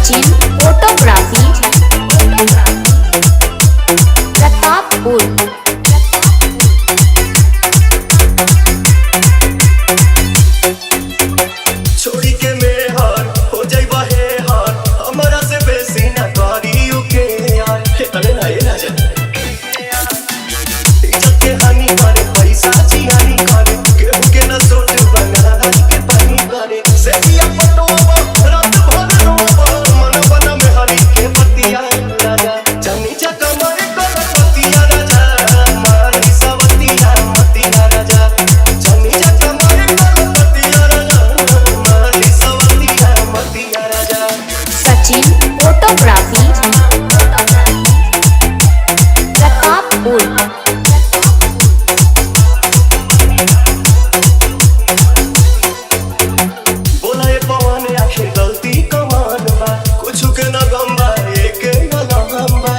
Sachin photography Pratappur. छोड़ी के मेहर हो जाइबा हे हार हमरा से बेसी ना करियो के यार तने ना ये राजा इज्जत के हानि करे पैसा जी हानि करे केहू के ना सोच बना के पानी करे से दिया पटोवा रात भर रोवा मन बना में हरी के पतिया राजा जानी जा कमाए कर पतिया राजा मारी सवतिया मतिया राजा जानी जा कमाए कर पतिया राजा मारी सवतिया मतिया राजा। सचिन फोटोग्राफी प्रतापपुर। बोला ये पवन आखिर गलती कमान बा कुछ के न गम बा एक गलम बा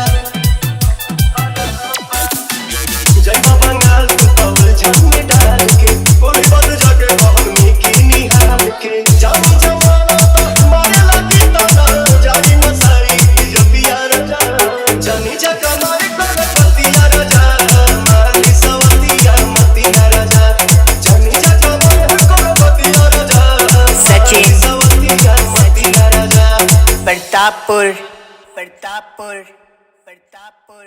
जइबा बंगाल तू तवल जान में डाल के कोई बद जाके बहन में की निहाल के जानी जवाना तो मारे लगी तना जानी मसाई जबिया राजा जानी जा कमाए कर पतिया राजा मारी सवतिया मतिया राजा जानी जा कमाए कर पतिया राजा सचिन सवतिया मतिया राजा। प्रतापपुर प्रतापपुर प्रतापपुर।